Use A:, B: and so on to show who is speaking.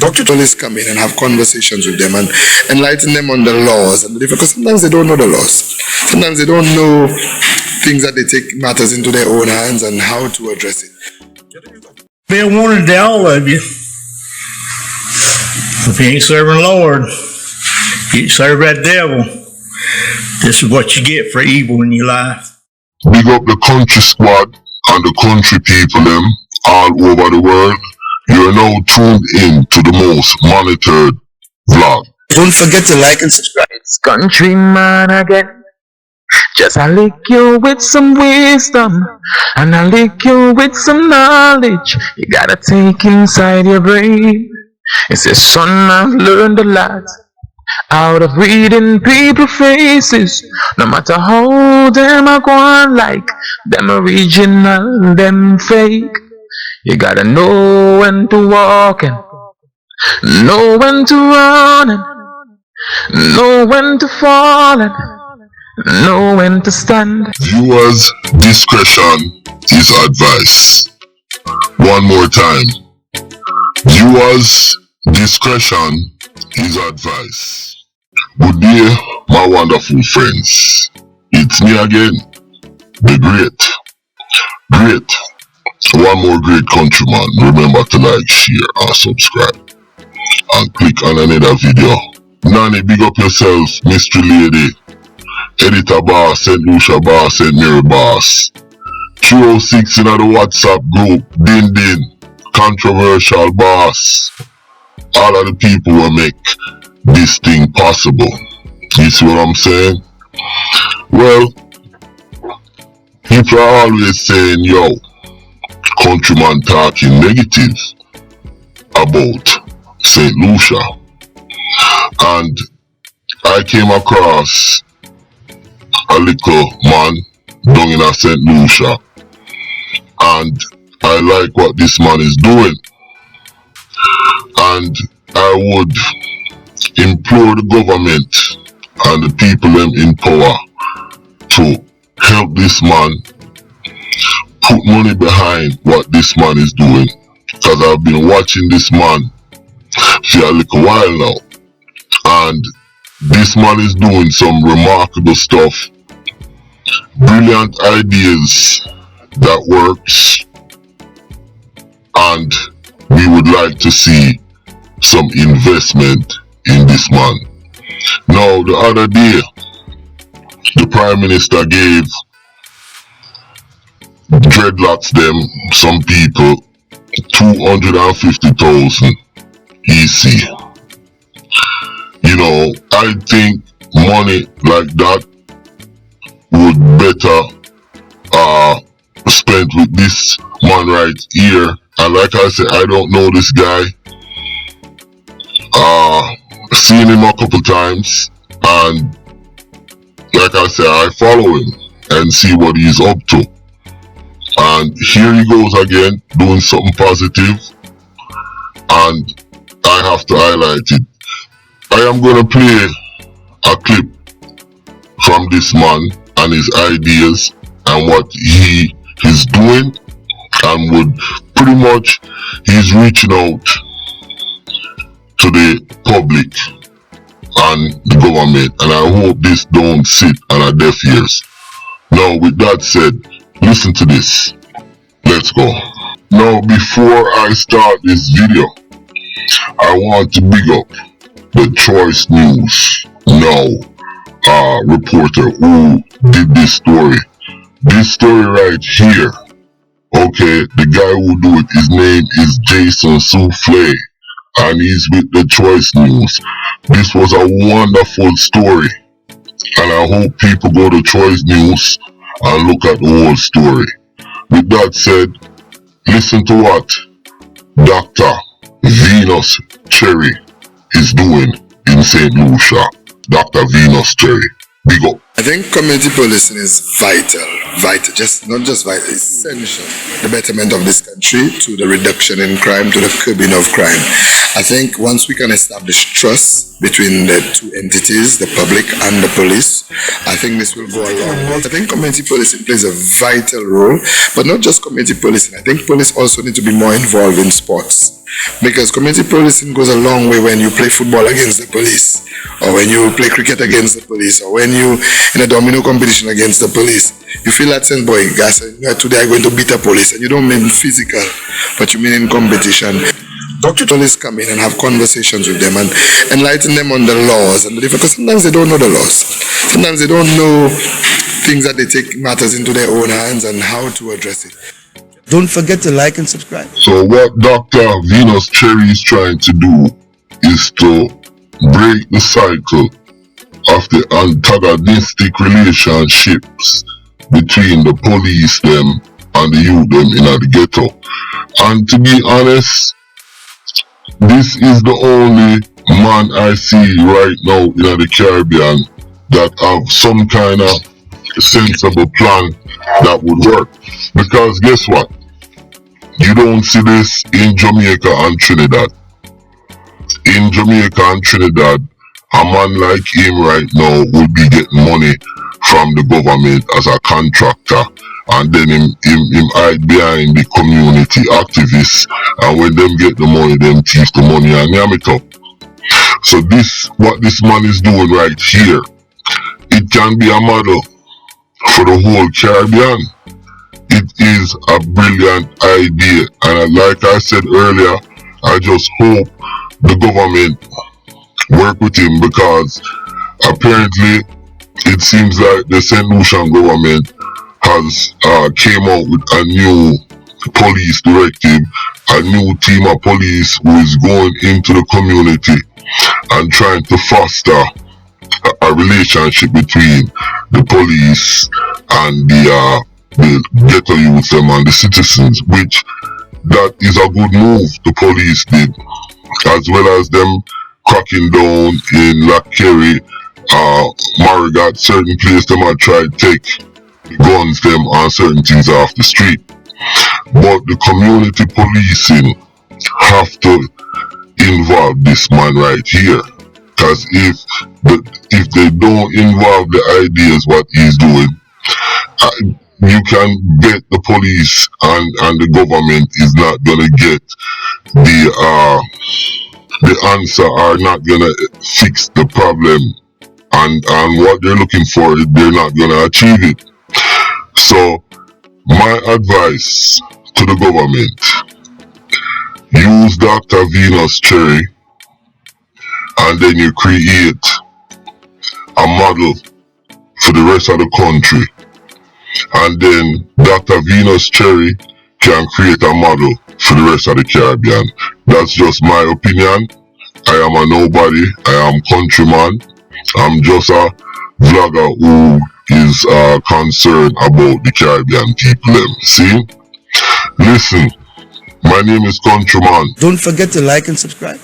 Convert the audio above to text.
A: doctors come in and have conversations with them and enlighten them on the laws and because sometimes they don't know the laws. Sometimes they don't know things that they take matters into their own hands and how to address it.
B: Be warned to all of you. If you ain't serving the Lord, you serve that devil. This is what you get for evil in your life.
C: Big up the country squad and the country people them all over the world. You are now tuned in to the most monitored vlog.
A: Don't forget to like and subscribe.
D: It's Countryman again. Just I lick you with some wisdom, and I lick you with some knowledge. You gotta take inside your brain. It says, son, I've learned a lot out of reading people's faces. No matter how them I go on like them original, them fake. You gotta know when to walk and know when to run and know when to fall and know when to stand.
C: Viewers' discretion is advice. One more time. Viewers' discretion is advice. Good day, my wonderful friends. It's me again, the great. One more great countryman. Remember to like, share, and subscribe. And click on another video. Nanny, big up yourself, mystery lady. Editor boss, St. Lucia boss, St. Mary boss. 306 in the WhatsApp group. Din. Controversial boss. All of the people will make this thing possible. You see what I'm saying? Well, people are always saying, yo, countryman talking negative about St. Lucia. And I came across a little man down in St. Lucia, and I like what this man is doing, and I would implore the government and the people them in power to help this man, put money behind what this man is doing, because I've been watching this man for a little while now, and this man is doing some remarkable stuff, brilliant ideas that works, and we would like to see some investment in this man. Now, the other day, the Prime Minister gave dreadlocks them, some people, 250,000 EC. You know, I think money like that would better spent with this man right here. And like I said, I don't know this guy. Seen him a couple times, and like I said, I follow him and see what he's up to. And here he goes again, doing something positive, and I have to highlight it. I am going to play a clip from this man and his ideas and what he is doing, and would pretty much, he's reaching out to the public and the government, and I hope this don't sit on our deaf ears. Now, with that said, listen to this. Let's go. Now, before I start this video, I want to big up the Choice News Now reporter who did this story. This story right here, okay, the guy who do it, his name is Jason Souffle, and he's with the Choice News. This was a wonderful story, and I hope people go to Choice News and look at the whole story. With that said, listen to what Dr. Venus Cherry is doing in St. Lucia. Dr. Venus Cherry, big up.
A: I think community policing is vital, just not just vital, essential. The betterment of this country, to the reduction in crime, to the curbing of crime. I think once we can establish trust between the two entities, the public and the police, I think this will go a long way. I think community policing plays a vital role, but not just community policing. I think police also need to be more involved in sports. Because community policing goes a long way when you play football against the police, or when you play cricket against the police, or when you in a domino competition against the police. You feel that sense, boy, guys, today I'm going to beat a police, and you don't mean physical, but you mean in competition. Doctor police come in and have conversations with them and enlighten them on the laws and the different, because sometimes they don't know the laws. Sometimes they don't know things that they take matters into their own hands and how to address it.
E: Don't forget to like and subscribe.
C: So what Dr. Venus Cherry is trying to do is to break the cycle of the antagonistic relationships between the police them and the youth them in the ghetto. And to be honest, this is the only man I see right now in the Caribbean that have some kind of sensible plan that would work. Because guess what? You don't see this in Jamaica and Trinidad. In Jamaica and Trinidad, a man like him right now will be getting money from the government as a contractor, and then him hide behind the community activists, and when them get the money, them thief the money and yam it up. So this, what this man is doing right here, it can be a model for the whole Caribbean. It is a brilliant idea, and like I said earlier, I just hope the government work with him, because apparently it seems like the St. Lucian government has came out with a new police directive, a new team of police who is going into the community and trying to foster a relationship between the police and the ghetto youth them and the citizens, which that is a good move the police did, as well as them cracking down in Lock Kerry, Marigat, certain places them are trying to take guns them and certain things off the street. But the community policing have to involve this man right here, because if they don't involve the ideas what he's doing, you can bet the police and the government is not gonna get the answer, are not gonna fix the problem, and what they're looking for, they're not gonna achieve it. So my advice to the government: use Dr. Venus Cherry, and then you create a model for the rest of the country, and then Dr. Venus Cherry can create a model for the rest of the Caribbean. That's just my opinion. I am a nobody. I am Countryman. I'm just a vlogger who is concerned about the Caribbean people. See? Listen, my name is Countryman.
E: Don't forget to like and subscribe.